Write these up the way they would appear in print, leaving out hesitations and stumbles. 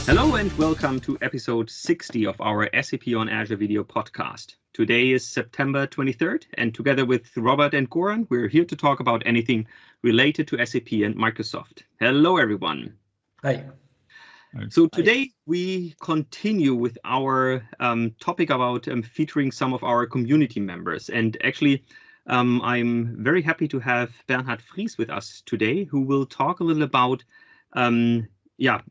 Hello and welcome to episode 60 of our SAP on Azure Video Podcast. Today is September 23rd, and together with Robert and Goran, we're here to talk about anything related to SAP and Microsoft. Hello, everyone. Hi. So today we continue with our topic about featuring some of our community members. And actually, I'm very happy to have Bernhard Friess with us today, who will talk a little about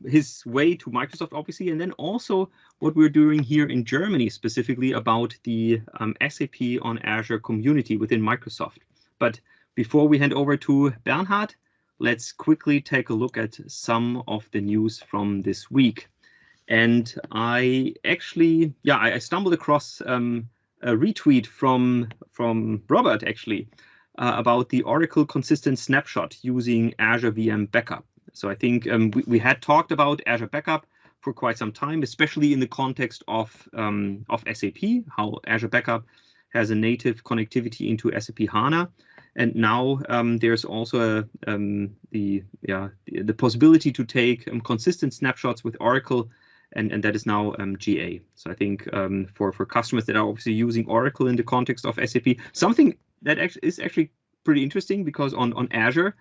his way to Microsoft, obviously, and then also what we're doing here in Germany, specifically about the SAP on Azure community within Microsoft. But before we hand over to Bernhard, let's quickly take a look at some of the news from this week. And I actually, I stumbled across a retweet from Robert, actually, about the Oracle consistent snapshot using Azure VM Backup. So I think we had talked about Azure Backup for quite some time, especially in the context of SAP, how Azure Backup has a native connectivity into SAP HANA. And now there's also the possibility to take consistent snapshots with Oracle, and that is now GA. So I think for customers that are obviously using Oracle in the context of SAP, something that is actually pretty interesting, because on Azure,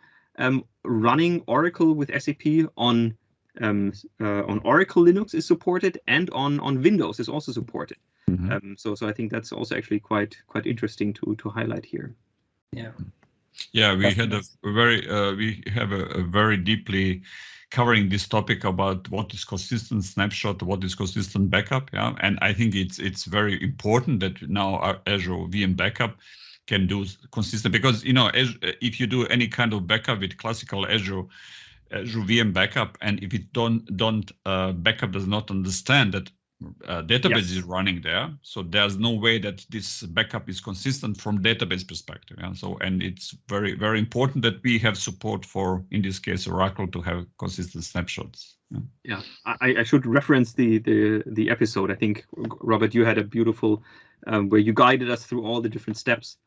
running Oracle with SAP on Oracle Linux is supported, and on Windows is also supported. Mm-hmm. So I think that's also actually quite interesting to highlight here. Yeah, we had a very deeply covering this topic about what is consistent snapshot, what is consistent backup. Yeah, and I think it's very important that now our Azure VM Backup can do consistent, because if you do any kind of backup with classical Azure VM Backup, and if it backup does not understand that database is running there, so there's no way that this backup is consistent from database perspective. Yeah? So, and it's very, very important that we have support for, in this case, Oracle, to have consistent snapshots. Yeah, I should reference the episode. I think, Robert, you had a beautiful where you guided us through all the different steps.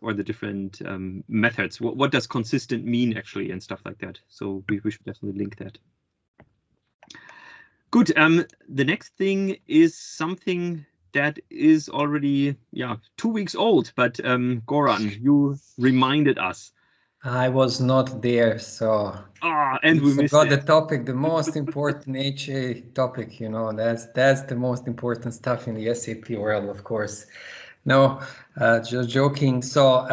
Or the different methods. What does consistent mean, actually, and stuff like that. So we should definitely link that. Good. The next thing is something that is already 2 weeks old, but Goran, you reminded us. I was not there, so and we missed the topic, the most important HA topic. That's the most important stuff in the SAP world, of course. No, just joking. So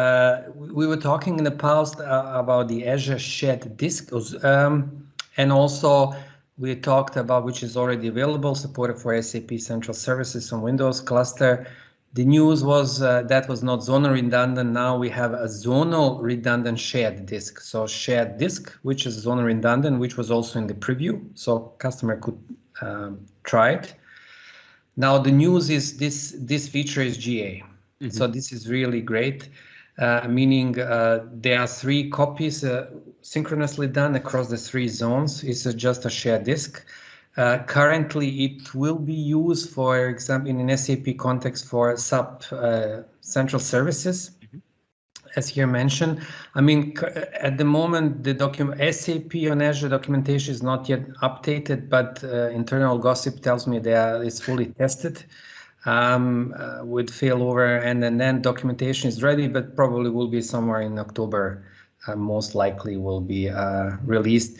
we were talking in the past about the Azure Shared Disk, and also we talked about, which is already available, supported for SAP Central Services on Windows cluster. The news was that was not zonal redundant. Now we have a zonal redundant shared disk. So shared disk, which is zonal redundant, which was also in the preview, so customer could try it. Now the news is this feature is GA. Mm-hmm. So this is really great, meaning there are 3 copies synchronously done across the 3 zones. It's just a shared disk. Currently, it will be used, for example, in an SAP context for SAP Central Services, as here mentioned. I mean, at the moment, the SAP on Azure documentation is not yet updated, but internal gossip tells me that it's fully tested with failover, and then documentation is ready, but probably will be somewhere in October. Most likely will be released.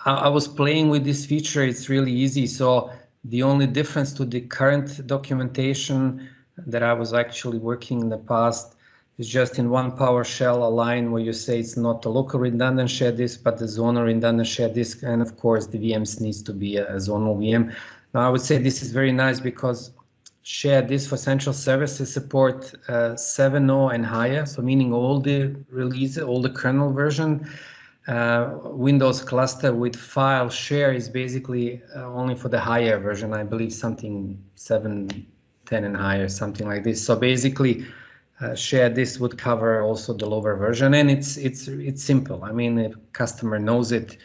I was playing with this feature. It's really easy. So the only difference to the current documentation that I was actually working in the past is just in one PowerShell, a line where you say it's not a local redundant shared disk, but the zonal redundant shared disk. And of course, the VMs needs to be a zonal VM. Now, I would say this is very nice, because shared disk for central services support 7.0 and higher. So meaning all the releases, all the kernel version. Windows cluster with file share is basically only for the higher version. I believe something 7, 10 and higher, something like this. So basically, share this would cover also the lower version, and it's simple. I mean, if customer knows it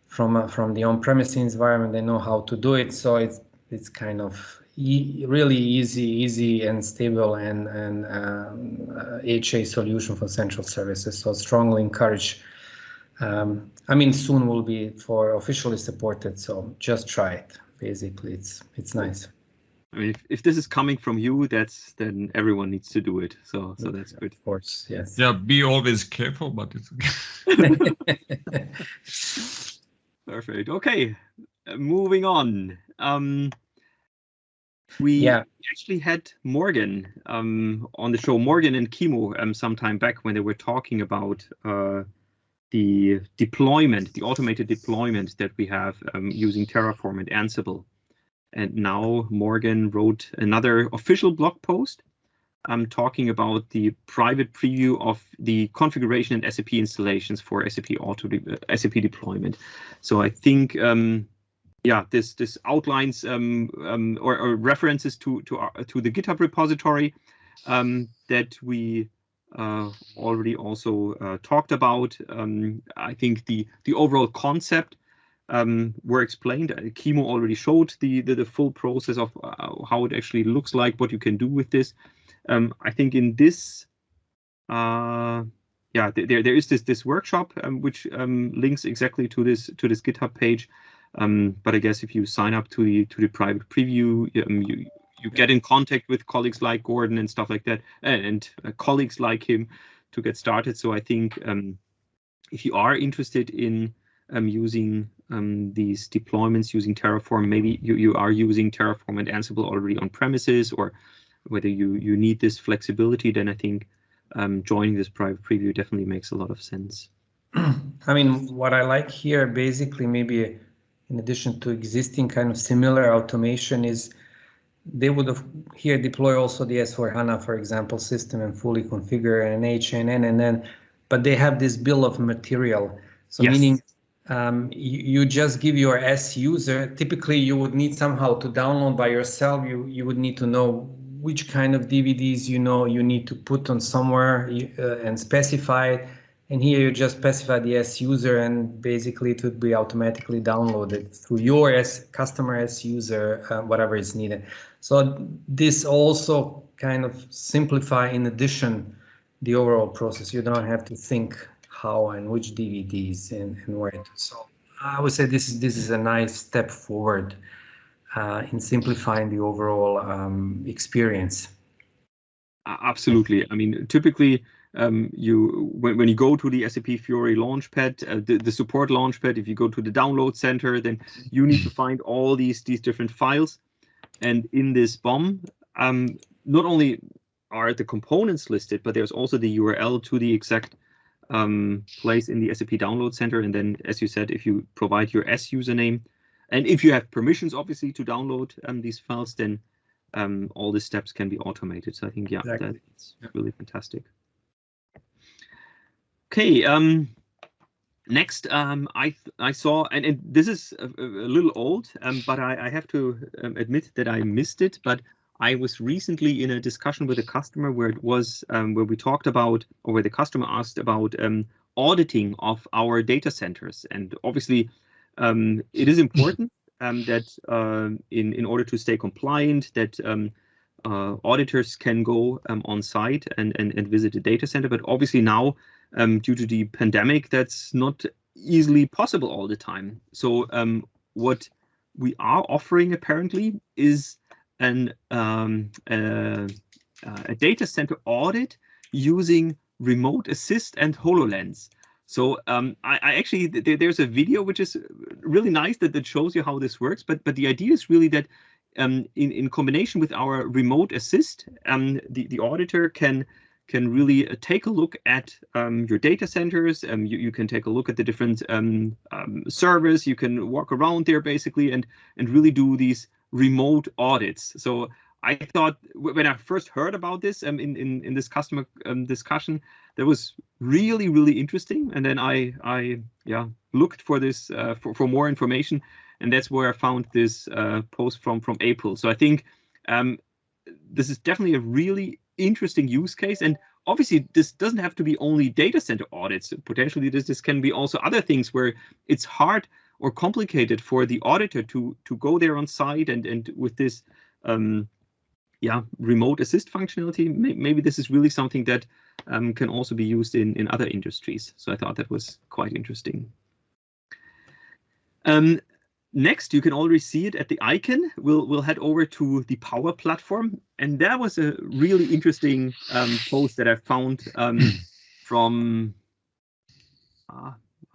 from the on-premise environment, they know how to do it. So it's kind of really easy and stable and HA solution for central services. So strongly encourage I mean, soon will be for officially supported, so just try it. Basically, it's nice. I mean, if this is coming from you, then everyone needs to do it. So that's good. Of course, yes. Yeah, be always careful, but it's Perfect. Okay, moving on. We actually had Morgan on the show, Morgan and Kimo, some time back when they were talking about the deployment, the automated deployment that we have using Terraform and Ansible. And now Morgan wrote another official blog post talking about the private preview of the configuration and SAP installations for SAP Auto, SAP deployment. So I think, this outlines or references to the GitHub repository that we already also talked about. I think the overall concept were explained. Kimo already showed the full process of how it actually looks like, what you can do with this. I think in this, there is this workshop which links exactly to this GitHub page. But I guess if you sign up to the private preview, you get in contact with colleagues like Gordon and stuff like that, and colleagues like him to get started. So I think if you are interested in using these deployments using Terraform, maybe you are using Terraform and Ansible already on premises, or whether you need this flexibility, then I think joining this private preview definitely makes a lot of sense. I mean, what I like here, basically, maybe in addition to existing kind of similar automation, is they would have here deploy also the S/4HANA, for example, system and fully configure an HNN, and then, but they have this bill of material. So meaning you just give your S user, typically you would need somehow to download by yourself. You would need to know which kind of DVDs you need to put on somewhere and specify it. And here you just specify the S user, and basically it would be automatically downloaded through your customer S user, whatever is needed. So this also kind of simplify, in addition, the overall process. You don't have to think how and which DVDs and where to. So I would say this is a nice step forward in simplifying the overall experience. Absolutely. I mean, typically, when you go to the SAP Fiori Launchpad, the support Launchpad, if you go to the download center, then you need to find all these different files. And in this BOM, not only are the components listed, but there's also the URL to the exact place in the SAP download center. And then, as you said, if you provide your S username, and if you have permissions, obviously, to download these files, then all the steps can be automated. So I think, exactly. That's really fantastic. Okay, next, I saw, and this is a little old, but I have to admit that I missed it. But I was recently in a discussion with a customer where it was where we talked about, or where the customer asked about auditing of our data centers, and obviously it is important that in order to stay compliant, that auditors can go on site and visit the data center. But obviously now, due to the pandemic, that's not easily possible all the time. So what we are offering apparently is a data center audit using Remote Assist and HoloLens. So I actually, there's a video which is really nice that shows you how this works. But the idea is really that in combination with our Remote Assist, the auditor can really take a look at your data centers. You can take a look at the different servers. You can walk around there basically and really do these remote audits. So I thought when I first heard about this in this customer discussion, that was really, really interesting. And then I looked for this for more information, and that's where I found this post from April. So I think this is definitely a really interesting use case. And obviously, this doesn't have to be only data center audits. Potentially, this can be also other things where it's hard or complicated for the auditor to go there on site and with this remote assist functionality. Maybe this is really something that can also be used in other industries. So I thought that was quite interesting. Next, you can already see it at the icon. We'll head over to the Power Platform, and that was a really interesting post that I found from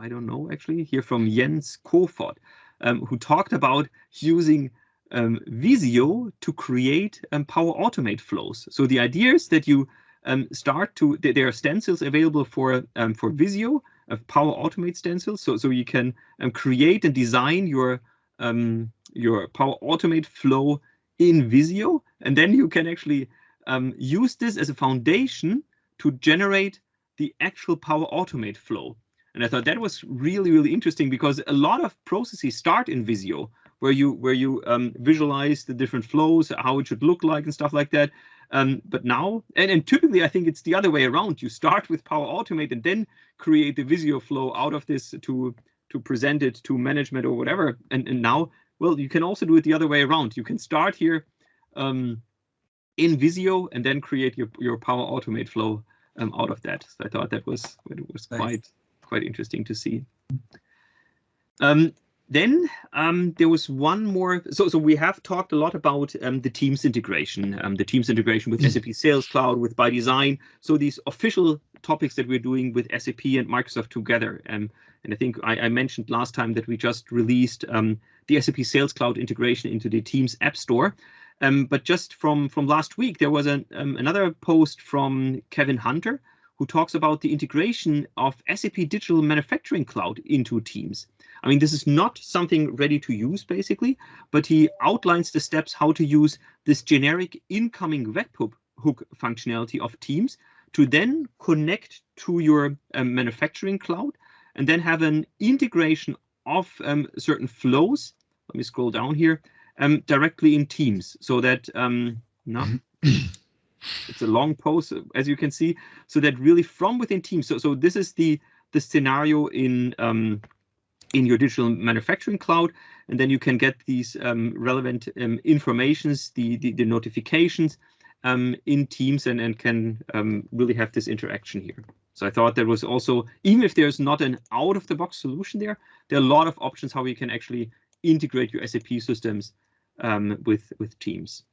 I don't know actually here from Jens Kofod, who talked about using Visio to create Power Automate flows. So the idea is that you there are stencils available for Visio, Power Automate stencils, so you can create and design your Power Automate flow in Visio, and then you can actually use this as a foundation to generate the actual Power Automate flow. And I thought that was really, really interesting, because a lot of processes start in Visio, where you visualize the different flows, how it should look like and stuff like that. But now, and typically I think it's the other way around. You start with Power Automate and then create the Visio flow out of this to present it to management or whatever. And now, well, you can also do it the other way around. You can start here in Visio and then create your Power Automate flow out of that. So I thought that was nice. quite interesting to see. Then there was one more. So we have talked a lot about the Teams integration, with SAP Sales Cloud, with By Design. So these official topics that we're doing with SAP and Microsoft together. And I think I mentioned last time that we just released the SAP Sales Cloud integration into the Teams App Store. But just from last week, there was another post from Kevin Hunter, who talks about the integration of SAP Digital Manufacturing Cloud into Teams. I mean, this is not something ready to use, basically, but he outlines the steps how to use this generic incoming webhook functionality of Teams to then connect to your manufacturing cloud, and then have an integration of certain flows. Let me scroll down here, directly in Teams, so that it's a long post, as you can see, so that really from within Teams. So this is the scenario in your digital manufacturing cloud, and then you can get these relevant informations, the notifications in Teams, and can really have this interaction here. So I thought that was also, even if there's not an out-of-the-box solution there are a lot of options how you can actually integrate your SAP systems with Teams.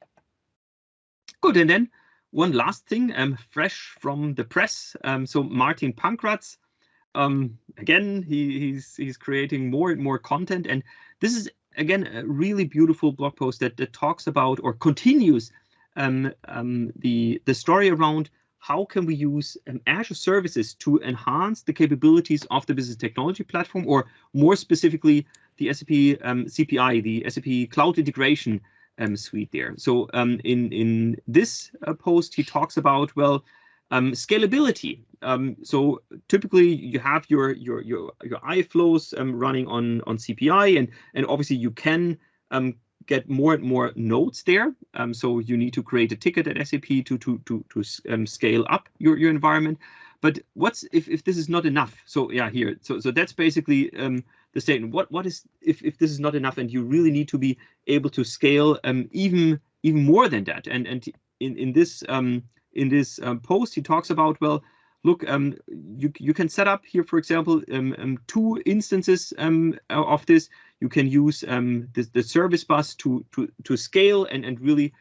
Good, and then one last thing, fresh from the press. So Martin Pankratz, again, he's creating more and more content, and this is again a really beautiful blog post that talks about, or continues the story around how can we use Azure services to enhance the capabilities of the business technology platform, or more specifically the SAP CPI, the SAP Cloud Integration suite there. So in this post, he talks about, well, scalability. So typically you have your iFlows running on CPI, and obviously you can get more and more nodes there. So you need to create a ticket at SAP to scale up your environment. But what's if this is not enough? So yeah, here. So that's basically the statement. What is if this is not enough, and you really need to be able to scale even more than that? And in this post, he talks about, well, look, you can set up here, for example, 2 instances of this. You can use the service bus to scale and really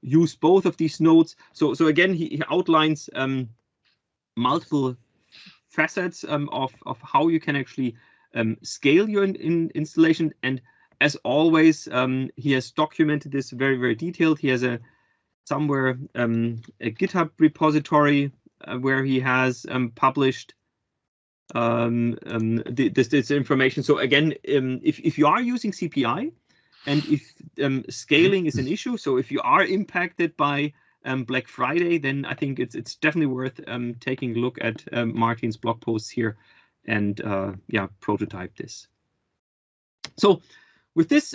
use both of these nodes. So again, he outlines multiple facets of how you can actually scale your installation. And as always, he has documented this very, very detailed. He has somewhere a GitHub repository where he has published this information. So again, if you are using CPI, and if scaling is an issue, so if you are impacted by Black Friday, then I think it's definitely worth taking a look at Martin's blog posts here, and yeah, prototype this. So with this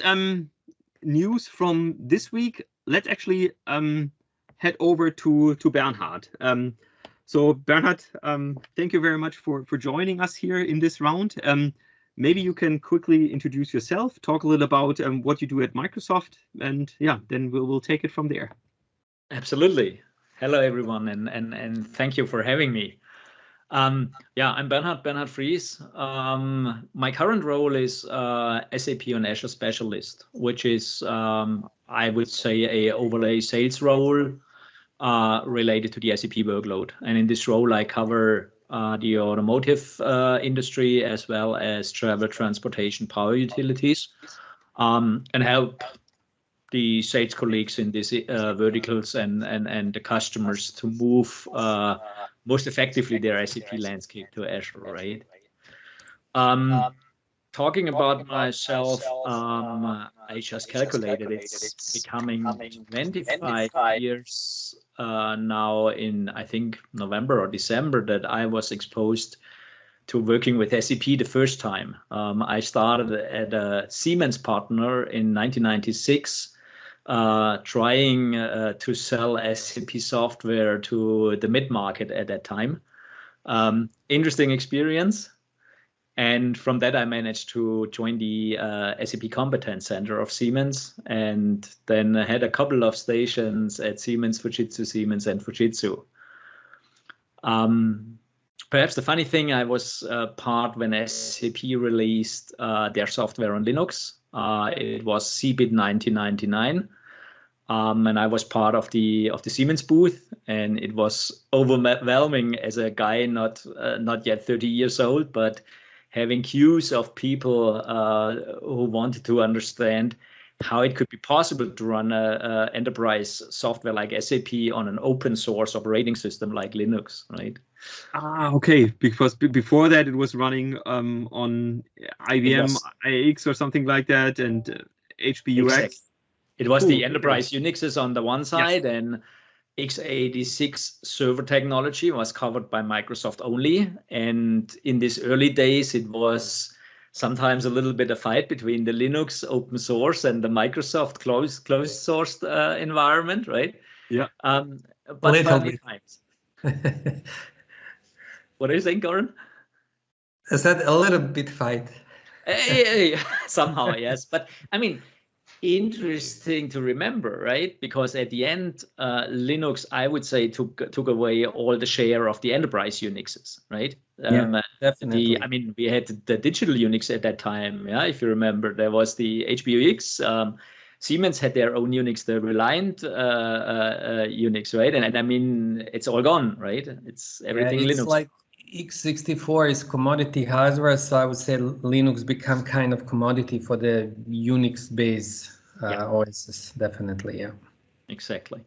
news from this week, let's actually head over to Bernhard. So Bernhard, thank you very much for joining us here in this round. Maybe you can quickly introduce yourself, talk a little about what you do at Microsoft, and yeah, then we'll take it from there. Absolutely. Hello, everyone, and thank you for having me. Yeah, I'm Bernhard Friess. My current role is SAP on Azure Specialist, which is, I would say, a overlay sales role related to the SAP workload. And in this role, I cover the automotive industry as well as travel, transportation, power utilities, and help the sales colleagues in these verticals and the customers to move most effectively their SAP landscape to Azure, right? Talking about myself, I just calculated it's becoming 25 years now in, I think, November or December that I was exposed to working with SAP the first time. I started at a Siemens partner in 1996, trying to sell SAP software to the mid-market at that time. Interesting experience. And from that, I managed to join the SAP Competence Center of Siemens, and then had a couple of stations at Siemens, Fujitsu, Siemens, and Fujitsu. Perhaps the funny thing, I was part when SAP released their software on Linux. It was CBIT 1999. And I was part of the Siemens booth, and it was overwhelming as a guy not yet 30 years old, but having queues of people who wanted to understand how it could be possible to run a enterprise software like SAP on an open source operating system like Linux, right? Okay, because before that it was running on IBM iX or something like that, and HPUX. Exactly. It was the enterprise Unixes on the one side, yes, and x86 server technology was covered by Microsoft only. And in these early days, it was sometimes a little bit of fight between the Linux open source and the Microsoft closed source environment, right? Yeah. But funny times. What are you saying, Goran? I said a little bit fight. Somehow, yes. But I mean, interesting to remember, right? Because at the end, Linux, I would say, took away all the share of the enterprise Unixes, right? Yeah, definitely. I mean, we had the digital Unix at that time. Yeah, if you remember, there was the HPUX. Siemens had their own Unix, the Reliant Unix, right? And I mean, it's all gone, right? It's everything Linux. Like x64 is commodity hardware, so I would say Linux become kind of commodity for the Unix-based OSs, definitely, yeah. Exactly.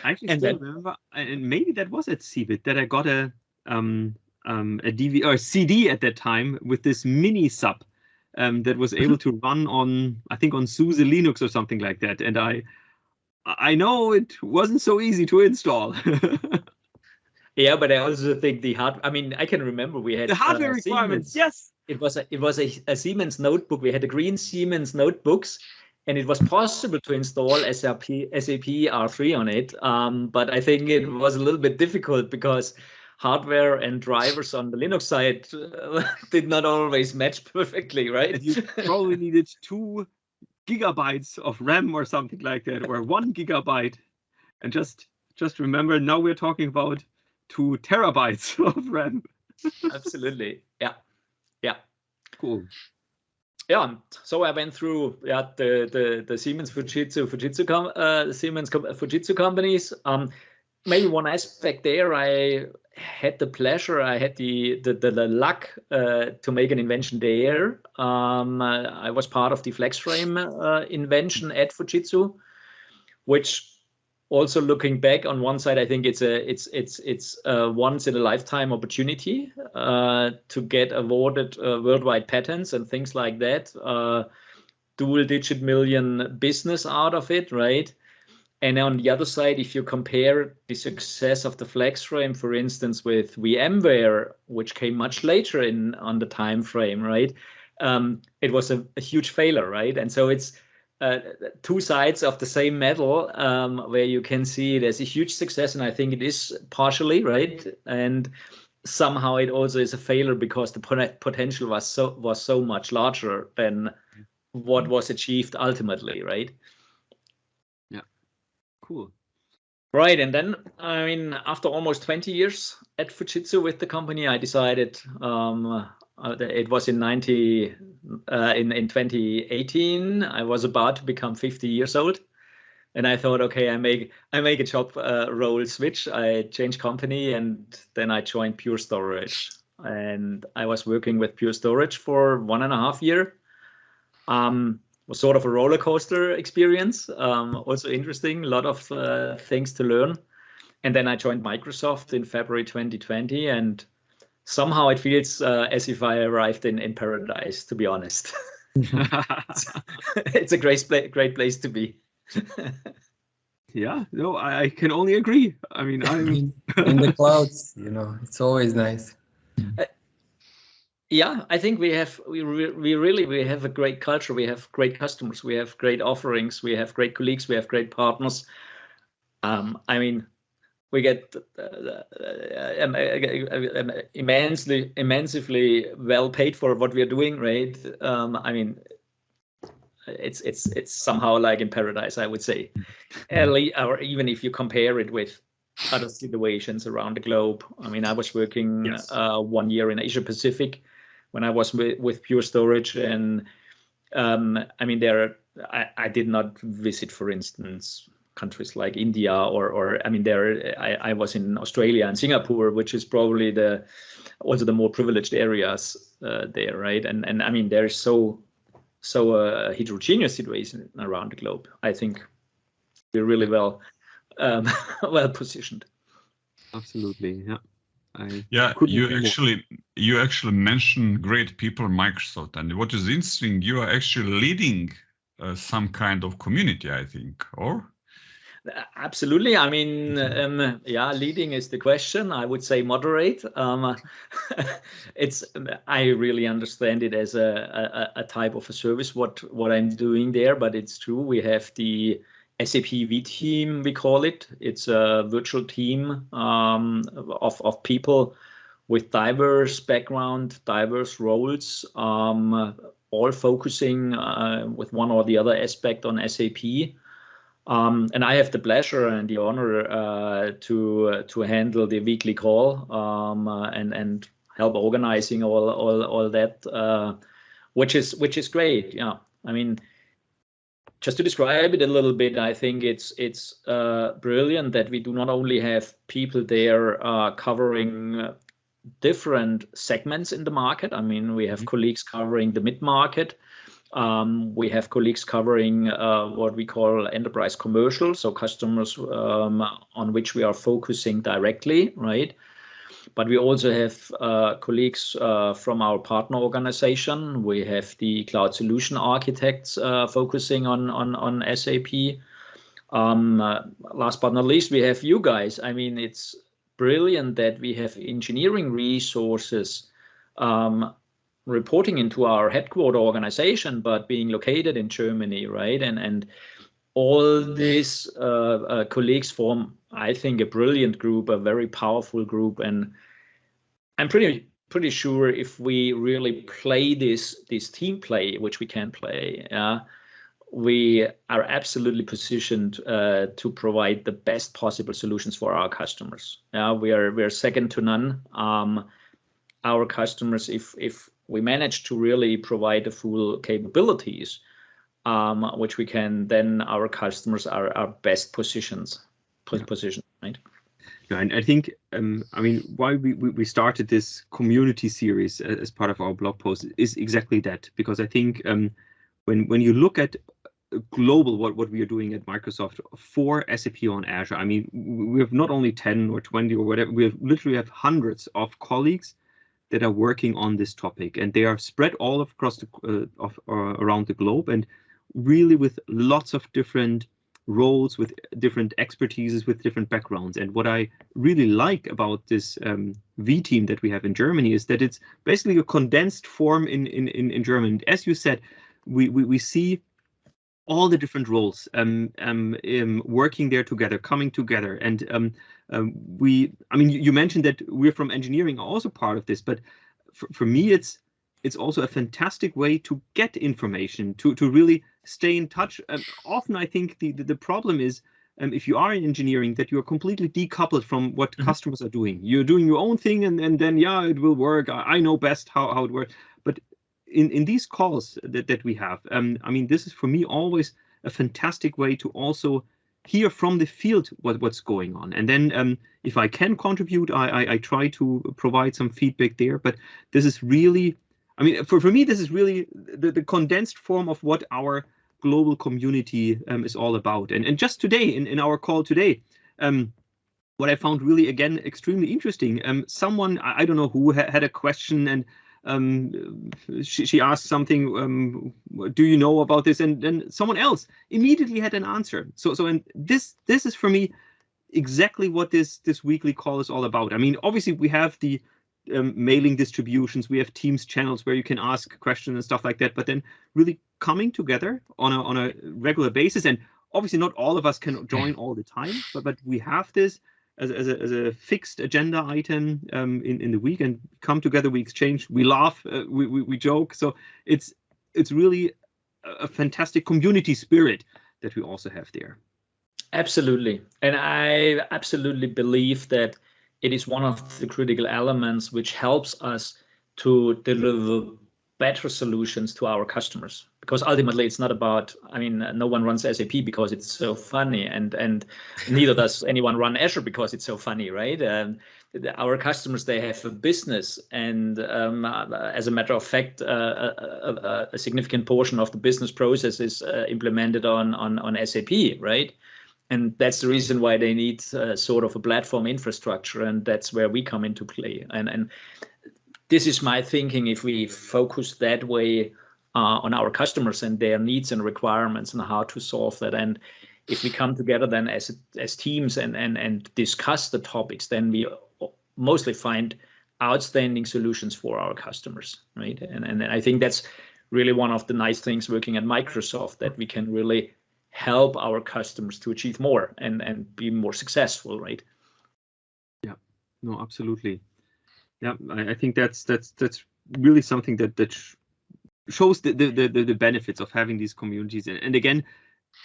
I actually still remember, and maybe that was at CeBIT, that I got a DVD or CD at that time with this mini sub that was able to run on, I think, on SUSE Linux or something like that. And I know it wasn't so easy to install. Yeah, but I also think I mean, I can remember we had the hardware requirements. Siemens. Yes, it was a Siemens notebook. We had the green Siemens notebooks, and it was possible to install SAP R3 on it. But I think it was a little bit difficult because hardware and drivers on the Linux side did not always match perfectly, right? And you probably needed 2 gigabytes of RAM or something like that, or 1 gigabyte. And just remember, now we're talking about 2 terabytes of RAM. Absolutely. Yeah. Cool. Yeah. So I went through the Siemens Fujitsu companies. Maybe one aspect there, I had the pleasure, I had the luck to make an invention there. I was part of the FlexFrame invention at Fujitsu, which, also looking back on one side, I think it's a once in a lifetime opportunity to get awarded worldwide patents and things like that. Dual-digit million business out of it, right? And on the other side, if you compare the success of the FlexFrame, for instance, with VMware, which came much later on the time frame, right? It was a huge failure, right? And so it's two sides of the same medal, where you can see it as a huge success, and I think it is partially, right? And somehow it also is a failure because the potential was so much larger than what was achieved ultimately, right? Yeah, cool. Right, and then I mean, after almost 20 years at Fujitsu with the company, I decided it was in 2018. I was about to become 50 years old, and I thought, okay, I make a job role switch. I changed company, and then I joined Purestorage, and I was working with Purestorage for 1.5 years. Was sort of a roller coaster experience, also interesting, a lot of things to learn. And then I joined Microsoft in February 2020, and somehow it feels as if I arrived in paradise, to be honest. It's a great place to be. Yeah, no, I can only agree. I mean, I'm in the clouds, you know, it's always nice. Yeah, I think we have a great culture. We have great customers. We have great offerings. We have great colleagues. We have great partners. I mean, we get immensely well paid for what we are doing, right? I mean, it's somehow like in paradise, I would say, or even if you compare it with other situations around the globe. I mean, I was working 1 year in Asia Pacific when I was with Purestorage, and I mean, I did not visit, for instance, countries like India or I mean, I was in Australia and Singapore, which is probably also the more privileged areas there, right? And I mean, there is so heterogeneous situation around the globe. I think we're really well positioned. Absolutely, yeah. You actually mentioned great people in Microsoft, and what is interesting, you are actually leading some kind of community, I think, or? Absolutely. I mean, leading is the question. I would say moderate. I really understand it as a type of a service, what I'm doing there, but it's true. We have the SAP V team, we call it. It's a virtual team of people with diverse background, diverse roles, all focusing with one or the other aspect on SAP. And I have the pleasure and the honor to handle the weekly call and help organizing all that, which is great. Yeah, I mean, just to describe it a little bit, I think it's brilliant that we do not only have people there covering different segments in the market. I mean, we have colleagues covering the mid-market. We have colleagues covering what we call enterprise commercial, so customers on which we are focusing directly, right? But we also have colleagues from our partner organization. We have the cloud solution architects focusing on SAP. Last but not least, we have you guys. I mean, it's brilliant that we have engineering resources reporting into our headquarter organization, but being located in Germany, right? And all these colleagues form, I think, a brilliant group, a very powerful group, and I'm pretty sure if we really play this team play, which we can play, we are absolutely positioned to provide the best possible solutions for our customers. We are second to none. Our customers, if we manage to really provide the full capabilities, which we can, then our customers are best positioned, right? Yeah, and I think, I mean, why we started this community series as part of our blog post is exactly that, because I think when you look at global what we are doing at Microsoft for SAP on Azure, I mean, we have not only 10 or 20 or whatever, we literally have hundreds of colleagues that are working on this topic, and they are spread all across around the globe, and really with lots of different roles, with different expertises, with different backgrounds. And what I really like about this V team that we have in Germany is that it's basically a condensed form in German. As you said, we see all the different roles working there together, coming together. And I mean, you mentioned that we're from engineering, are also part of this, but for me, it's also a fantastic way to get information, to really stay in touch. Often I think the problem is if you are in engineering, that you are completely decoupled from what customers are doing. You're doing your own thing, and then, yeah, it will work. I know best how it works. But in these calls that we have, I mean, this is for me always a fantastic way to also hear from the field what's going on. And then if I can contribute, I try to provide some feedback there. But this is really, I mean, for me, this is really the condensed form of what our global community is all about. And just today, in our call today, what I found really, again, extremely interesting, someone, I don't know who, had a question, and she asked something, do you know about this? And then someone else immediately had an answer. So and this is for me exactly what this weekly call is all about. I mean, obviously we have the mailing distributions, we have Teams channels where you can ask questions and stuff like that, but then really coming together on a regular basis, and obviously not all of us can join all the time, but we have this as a fixed agenda item in the week, and come together, we exchange, we laugh, we joke. So it's really a fantastic community spirit that we also have there. Absolutely. And I absolutely believe that it is one of the critical elements which helps us to deliver better solutions to our customers. Because ultimately it's not about, I mean, no one runs SAP because it's so funny, and neither does anyone run Azure because it's so funny, right? Our customers, they have a business, and as a matter of fact, a significant portion of the business process is implemented on SAP, right? And that's the reason why they need sort of a platform infrastructure, and that's where we come into play. And this is my thinking, if we focus that way on our customers and their needs and requirements and how to solve that. And if we come together then as teams and discuss the topics, then we mostly find outstanding solutions for our customers, right? And I think that's really one of the nice things working at Microsoft, that we can really help our customers to achieve more and be more successful, right? Yeah, no, absolutely. Yeah, I think that's really something that shows the benefits of having these communities. And again,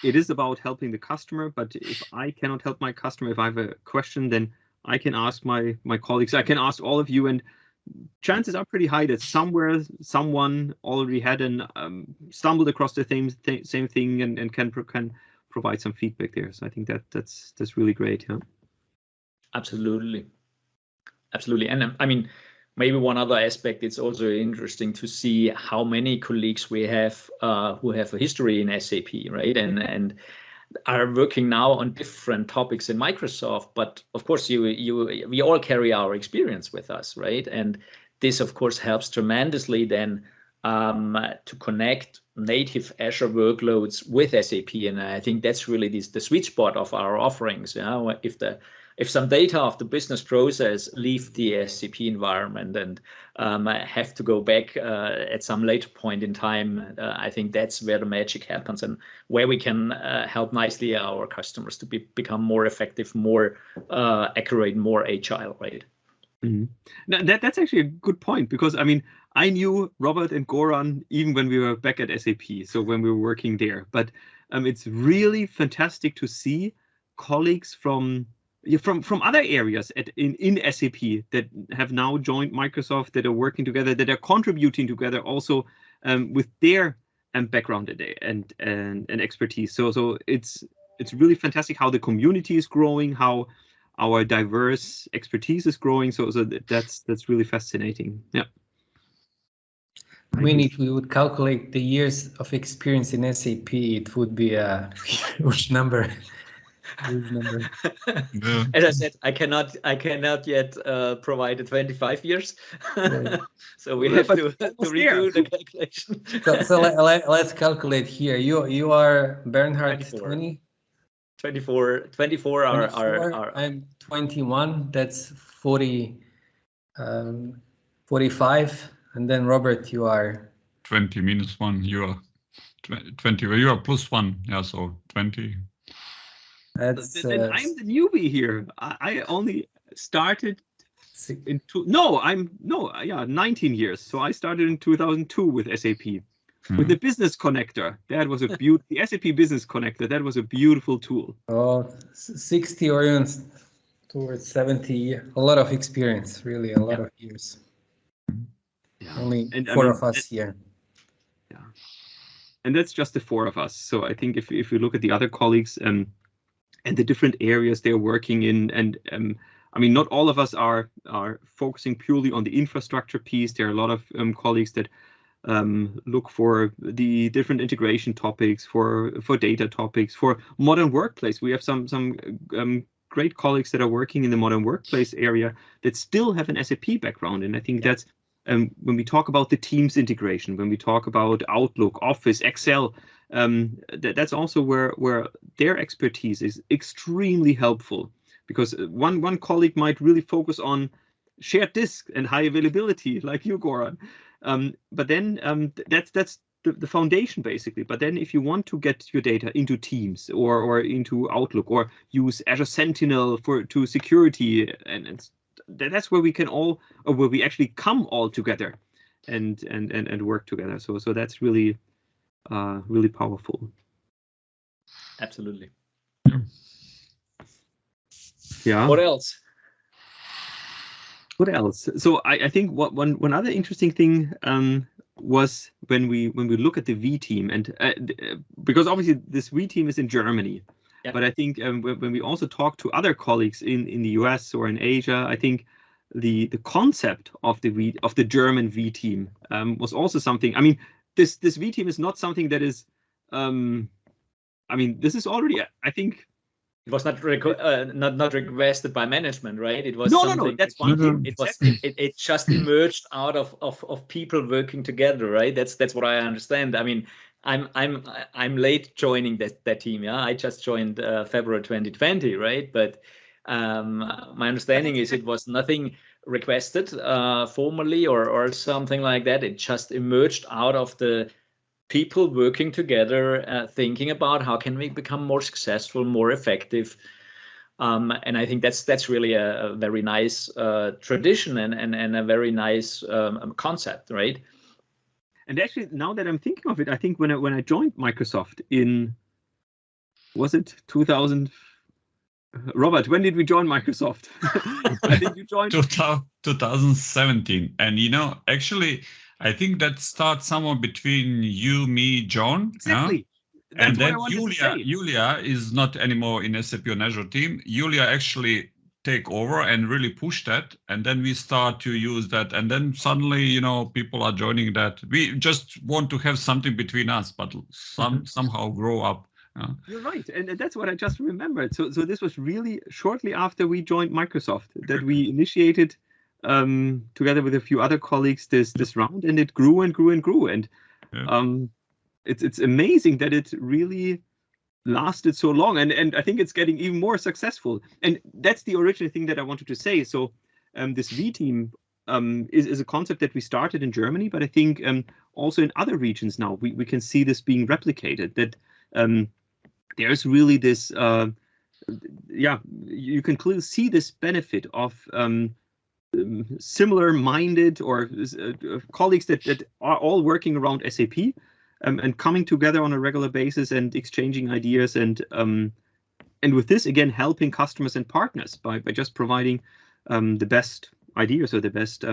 it is about helping the customer. But if I cannot help my customer, if I have a question, then I can ask my colleagues. I can ask all of you, and chances are pretty high that somewhere someone already had stumbled across the same thing and can provide some feedback there. So I think that's really great. Yeah. Absolutely. And I mean, maybe one other aspect, it's also interesting to see how many colleagues we have who have a history in SAP, right? And are working now on different topics in Microsoft. But of course, we all carry our experience with us, right? And this, of course, helps tremendously then to connect native Azure workloads with SAP. And I think that's really the sweet spot of our offerings. You know, if some data of the business process leave the SAP environment and have to go back at some later point in time, I think that's where the magic happens, and where we can help nicely our customers to become more effective, more accurate, more agile, right? Mm-hmm. Now, that's actually a good point, because I mean, I knew Robert and Goran even when we were back at SAP, so when we were working there. But it's really fantastic to see colleagues from other areas in SAP that have now joined Microsoft, that are working together, that are contributing together also with their background and expertise. So it's really fantastic how the community is growing, how our diverse expertise is growing. So that's really fascinating. Yeah. I mean, if we would calculate the years of experience in SAP, it would be a huge number. Yeah. As I said, I cannot yet provide the 25 years, so we have to redo the calculation. So let's calculate here. You are Bernhard 20? 24 are I'm 21. That's 40, 45, and then Robert, you are 20 minus 1. You are 20. You are plus 1. Yeah, so 20. Then I'm the newbie here. I only started in 19 years. So I started in 2002 with SAP. with the business connector. That was a beautiful, the SAP business connector. That was a beautiful tool. Oh, 60 or even towards 70, a lot of experience, really a lot of years. Yeah. Only And, four of us here. Yeah. And that's just the four of us. So I think if you look at the other colleagues and the different areas they're working in, and I mean, not all of us are focusing purely on the infrastructure piece. There are a lot of colleagues that look for the different integration topics, for data topics, for modern workplace. We have some great colleagues that are working in the modern workplace area that still have an SAP background, and I think that's when we talk about the Teams integration, when we talk about Outlook, Office, Excel, that's also where their expertise is extremely helpful, because one colleague might really focus on shared disk and high availability, like you, Goran. But then that's the foundation basically. But then if you want to get your data into Teams or into Outlook, or use Azure Sentinel to security, and that's where we can all, or where we actually come all together and work together. So that's really really powerful. Absolutely. Yeah. What else? What else? So I think one other interesting thing was when we look at the V team, and because obviously this V team is in Germany, but I think when we also talk to other colleagues in the US or in Asia, I think the concept of the German V team was also something. I mean, this V team is not something that is. I mean, this is already, I think. It was not requested by management, right? It was no. That's one thing. It just emerged out of people working together, right? That's what I understand. I mean, I'm late joining that team. Yeah, I just joined February 2020, right? But my understanding is it was nothing requested formally or something like that. It just emerged out of the people working together, thinking about how can we become more successful, more effective, and I think that's really a very nice tradition and a very nice concept, right? And actually, now that I'm thinking of it, I think when I joined Microsoft in, was it 2000? Robert, when did we join Microsoft? I think you joined 2017, and actually. I think that starts somewhere between you, me, John. Exactly. Yeah? And then Julia is not anymore in SAP on Azure team. Julia actually take over and really push that. And then we start to use that. And then suddenly, people are joining that. We just want to have something between us, but somehow grow up. You're right. And that's what I just remembered. So this was really shortly after we joined Microsoft that we initiated together with a few other colleagues this round, and it grew and grew and grew, and it's amazing that it really lasted so long, and I think it's getting even more successful. And that's the original thing that I wanted to say. So this V team is a concept that we started in Germany, but I think also in other regions now we can see this being replicated, that there's really this you can clearly see this benefit of similar-minded or colleagues that are all working around SAP and coming together on a regular basis and exchanging ideas, and with this again helping customers and partners by just providing the best ideas or the best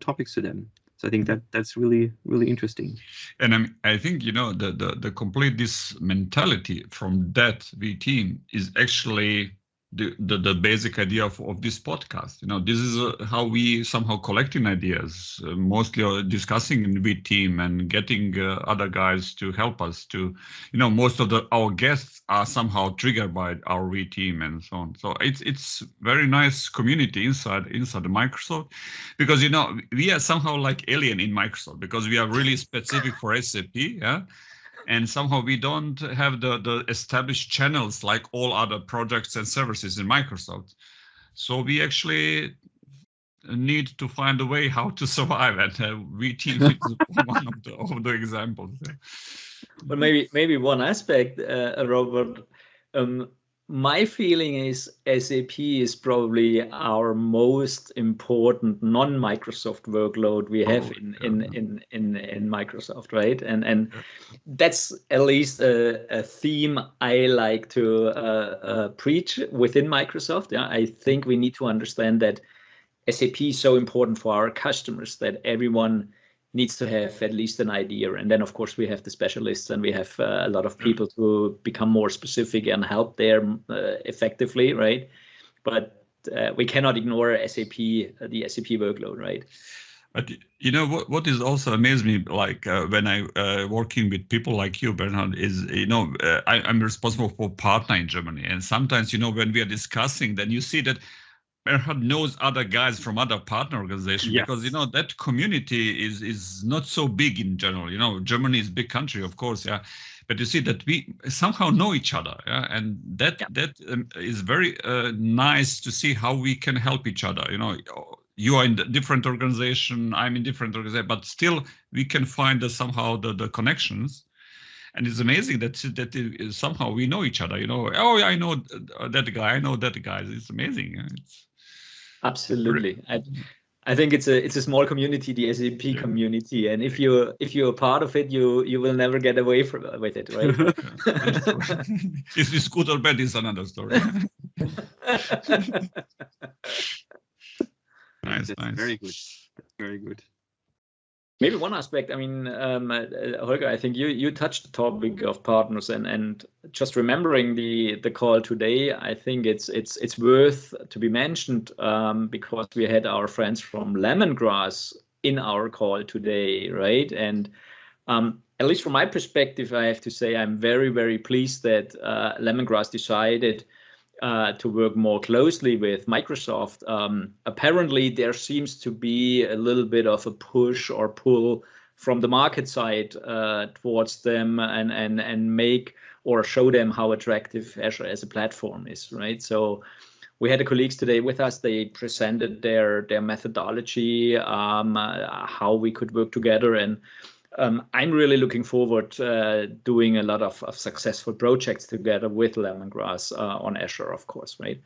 topics to them. So I think that's really, really interesting. And I think the complete this mentality from that V team is actually the basic idea of this podcast. This is how we somehow collecting ideas, mostly discussing in V team and getting other guys to help us to, most of our guests are somehow triggered by our V team and so on. So it's very nice community inside the Microsoft, because we are somehow like alien in Microsoft because we are really specific for SAP, yeah. And somehow we don't have the established channels like all other projects and services in Microsoft. So we actually need to find a way how to survive, and we team is one of the examples. But maybe one aspect, Robert, my feeling is SAP is probably our most important non-Microsoft workload we have in Microsoft, right? And that's at least a theme I like to preach within Microsoft. Yeah, I think we need to understand that SAP is so important for our customers that everyone needs to have at least an idea. And then, of course, we have the specialists and we have a lot of people to become more specific and help there effectively, right? But we cannot ignore SAP, the SAP workload, right? But you know what is also amazed me, like when I working with people like you, Bernhard, is I'm responsible for partner in Germany, and sometimes when we are discussing, then you see that Bernhard knows other guys from other partner organizations, yes. Because that community is not so big in general. Germany is a big country, of course, yeah. But you see that we somehow know each other, yeah, and that is very nice to see how we can help each other. You are in a different organization, I'm in different organization, but still we can find somehow the connections. And it's amazing that somehow we know each other. Oh, I know that guy, I know that guy. It's amazing. Absolutely. I think it's a small community, the SAP community, and if you're a part of it, you will never get away with it, right? If it's good or bad is another story. Nice. Very good. Very good. Maybe one aspect, I mean, Holger, I think you touched the topic of partners, and just remembering the call today, I think it's worth to be mentioned because we had our friends from Lemongrass in our call today, right? And at least from my perspective, I have to say I'm very, very pleased that Lemongrass decided to work more closely with Microsoft. Apparently, there seems to be a little bit of a push or pull from the market side towards them and make or show them how attractive Azure as a platform is, right? So we had the colleagues today with us. They presented their methodology, how we could work together, and I'm really looking forward to doing a lot of successful projects together with Lemongrass on Azure, of course, right?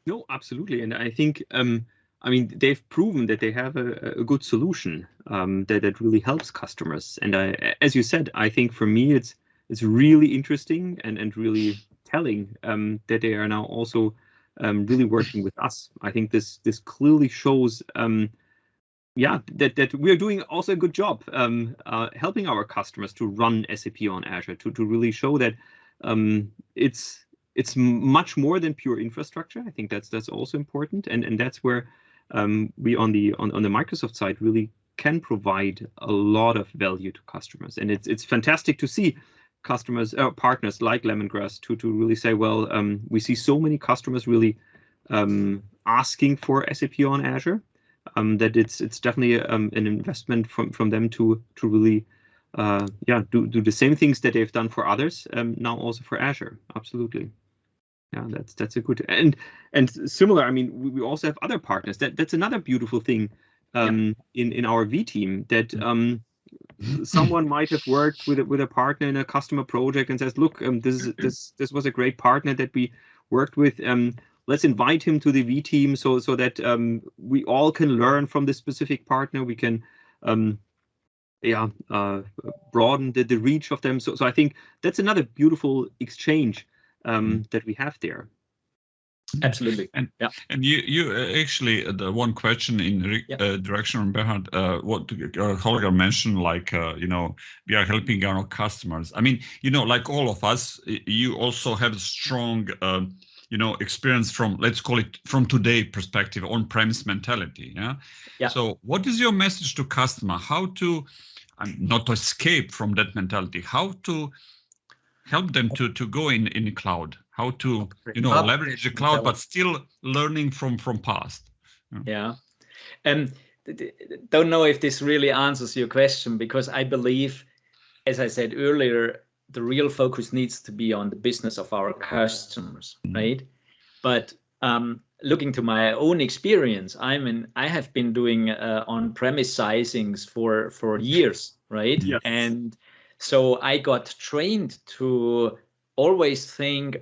No, absolutely. And I think, they've proven that they have a good solution that really helps customers. And as you said, I think for me, it's really interesting and really telling that they are now also really working with us. I think this clearly shows that we're doing also a good job helping our customers to run SAP on Azure, to really show that it's much more than pure infrastructure. I think that's also important, and that's where we on the Microsoft side really can provide a lot of value to customers, and it's fantastic to see customers partners like Lemongrass to really say, well, we see so many customers really asking for SAP on Azure. That it's definitely an investment from them to really do the same things that they've done for others now also for Azure. Absolutely, yeah, that's a good and similar. I mean, we also have other partners. That's another beautiful thing in our V team that someone might have worked with a partner in a customer project and says, look, this was a great partner that we worked with. Let's invite him to the V team so that we all can learn from this specific partner. We can broaden the reach of them. So I think that's another beautiful exchange that we have there. Absolutely. And you actually the one question in direction on Bernhard, what Holger mentioned, like we are helping our customers. I mean, like all of us, you also have a strong experience from, let's call it from today perspective, on-premise mentality. Yeah. So what is your message to customer? How to not to escape from that mentality? How to help them to go in the cloud? How to leverage the cloud, but still learning from past? Yeah. Don't know if this really answers your question, because I believe, as I said earlier, the real focus needs to be on the business of our customers, right? But looking to my own experience, I have been doing on-premise sizings for years, right? Yes. And so I got trained to always think,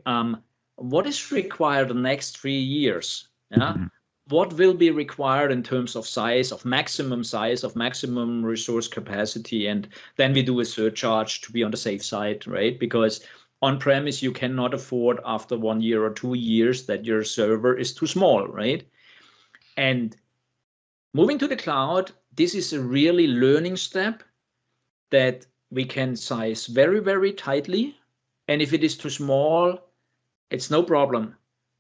what is required the next 3 years? Yeah. What will be required in terms of size, of maximum resource capacity, and then we do a surcharge to be on the safe side, right? Because on-premise you cannot afford after 1 year or 2 years that your server is too small, right? And moving to the cloud, this is a really learning step that we can size very, very tightly. And if it is too small, it's no problem.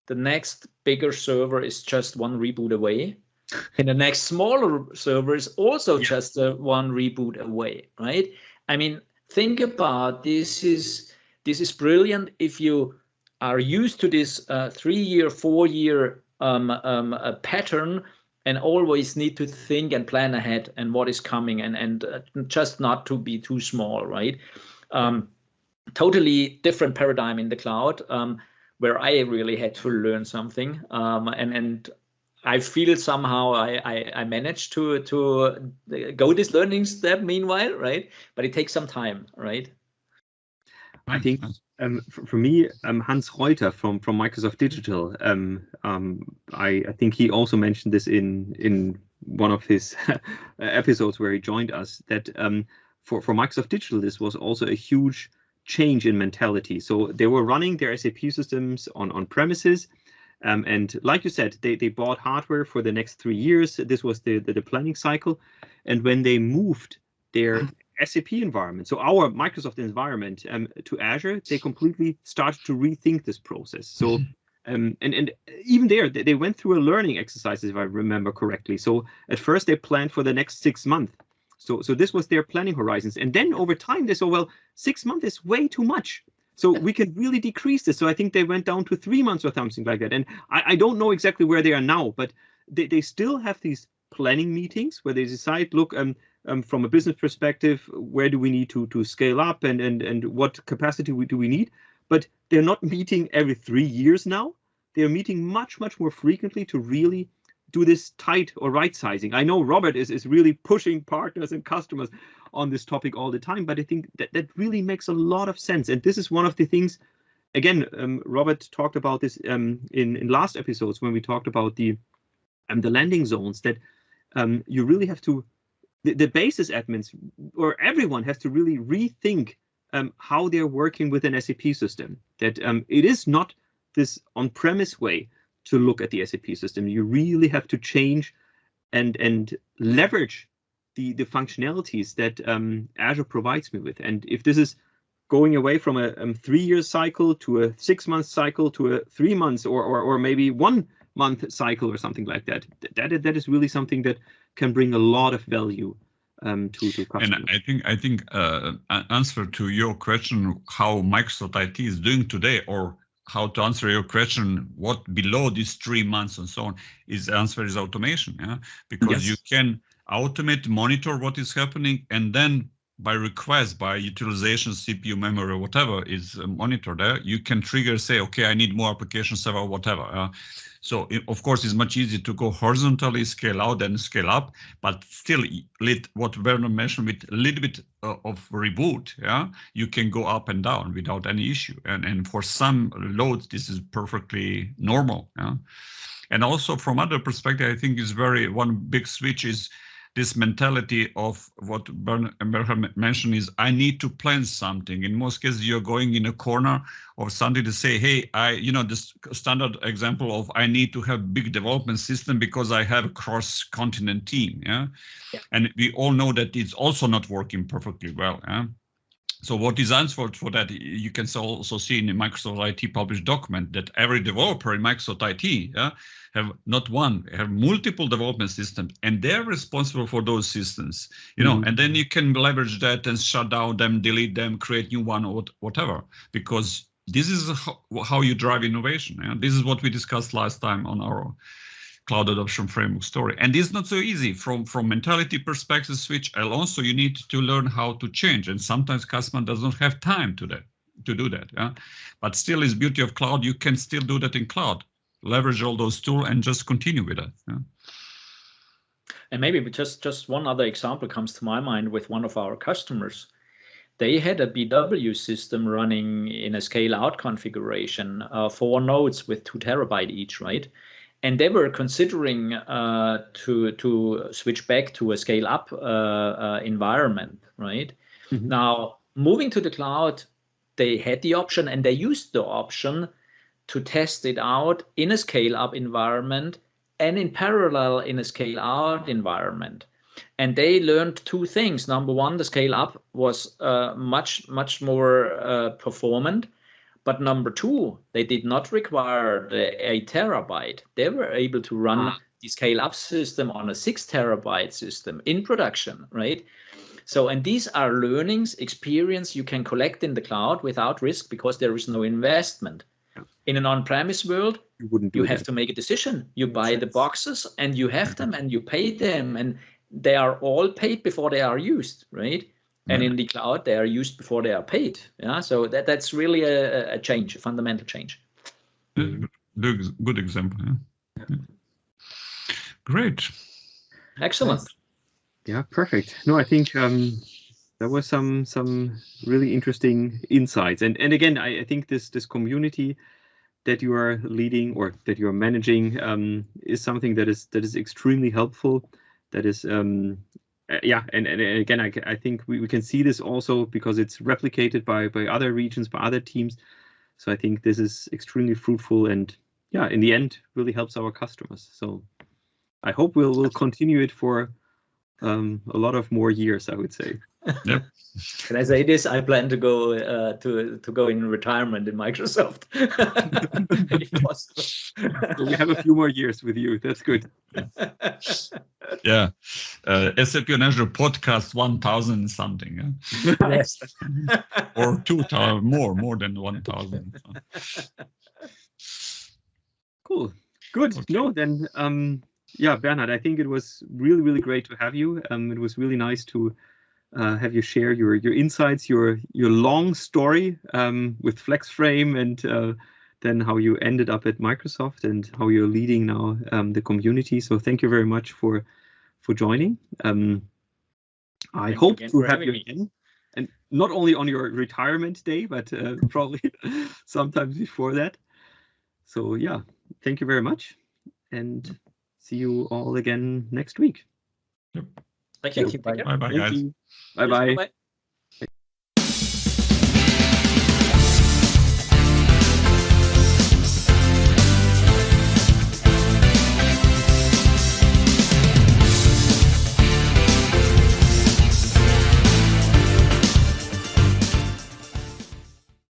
The next bigger server is just one reboot away. And the next smaller server is also just one reboot away, right? I mean, think about this is brilliant if you are used to this 3-year, 4-year pattern and always need to think and plan ahead and what is coming and just not to be too small, right? Totally different paradigm in the cloud where I really had to learn something. And I feel somehow I managed to go this learning step meanwhile, right? But it takes some time, right? I think for me, Hans Reuter from Microsoft Digital, I think he also mentioned this in one of his episodes where he joined us, that for Microsoft Digital, this was also a huge change in mentality. So they were running their SAP systems on premises. And like you said, they bought hardware for the next 3 years. This was the planning cycle. And when they moved their SAP environment, so our Microsoft environment, to Azure, they completely started to rethink this process. So, and even there, they went through a learning exercise, if I remember correctly. So at first they planned for the next 6 months. So this was their planning horizons. And then over time, they saw, well, 6 months is way too much. So we can really decrease this. So I think they went down to 3 months or something like that. And I don't know exactly where they are now, but they still have these planning meetings where they decide, look, from a business perspective, where do we need to scale up and what capacity do we need? But they're not meeting every 3 years now. They're meeting much, much more frequently to really do this tight or right sizing. I know Robert is really pushing partners and customers on this topic all the time, but I think that really makes a lot of sense. And this is one of the things, again, Robert talked about this in last episodes when we talked about the landing zones, that you really have to, the basis admins or everyone has to really rethink how they're working with an SAP system, that it is not this on-premise way to look at the SAP system. You really have to change and leverage the functionalities that Azure provides me with. And if this is going away from a 3-year cycle to a 6-month cycle to a 3 months or maybe 1 month cycle or something like that, that is really something that can bring a lot of value to customers. And I think answer to your question, how Microsoft IT is doing today, or how to answer your question, what below these 3 months and so on, answer is automation, yeah? Because you can automate, monitor what is happening, and then by request, by utilization, CPU, memory, whatever is monitored there, you can trigger, say, okay, I need more application server, whatever. So of course, it's much easier to go horizontally, scale out and scale up, but still, what Bernhard mentioned, with a little bit of reboot, yeah, you can go up and down without any issue. And for some loads, this is perfectly normal. Yeah? And also from other perspective, I think is one big switch is this mentality of what Bernhard mentioned is, I need to plan something. In most cases, you're going in a corner of something to say, hey, this standard example of I need to have big development system because I have a cross-continent team. Yeah? And we all know that it's also not working perfectly well. Yeah? So what is answered for that? You can also see in the Microsoft IT published document that every developer in Microsoft IT have not one, have multiple development systems, and they're responsible for those systems. And then you can leverage that and shut down them, delete them, create new one or whatever, because this is how you drive innovation. Yeah? This is what we discussed last time on our cloud adoption framework story. And it's not so easy from mentality perspective switch. And also you need to learn how to change. And sometimes customer does not have time to do that. Yeah? But still is beauty of cloud. You can still do that in cloud. Leverage all those tools and just continue with it. Yeah? And maybe just one other example comes to my mind with one of our customers. they had a BW system running in a scale-out configuration, 4 nodes with 2 terabyte each, right? And they were considering to switch back to a scale-up environment, right? Mm-hmm. Now, moving to the cloud, they had the option, and they used the option to test it out in a scale-up environment and in parallel in a scale-out environment. And they learned 2 things. Number one, the scale-up was much more performant. But number 2, they did not require the 8 terabyte. They were able to run the scale-up system on a 6 terabyte system in production, right? So, and these are learnings, experience you can collect in the cloud without risk because there is no investment. In an on-premise world, you have to make a decision. You buy the boxes and you have them and you pay them, and they are all paid before they are used, right? And in the cloud, they are used before they are paid. Yeah, so that's really a change, a fundamental change. Good example. Yeah. Great. Excellent. Yeah, perfect. No, I think there was some really interesting insights. And again, I think this community that you are leading or that you are managing is something that is extremely helpful. That is yeah, and again, I think we can see this also because it's replicated by other regions, by other teams. So I think this is extremely fruitful and yeah, in the end, really helps our customers. So I hope we'll continue it for a lot of more years, I would say. Yep. Can I say this? I plan to go to go in retirement in Microsoft, if possible. So we have a few more years with you. That's good. Yeah, SAP on Azure podcast 1,000 something. Yeah? Yes. Or 2,000 more than 1,000. Cool. Good. Okay. No, then yeah, Bernhard, I think it was really great to have you. It was really nice to have you share your insights, your long story with FlexFrame, and then how you ended up at Microsoft and how you're leading now the community. So thank you very much for joining. I hope to have you again, and not only on your retirement day, but probably sometimes before that. So yeah, thank you very much, and see you all again next week. Yep. Thank you. Bye bye, guys. Bye bye.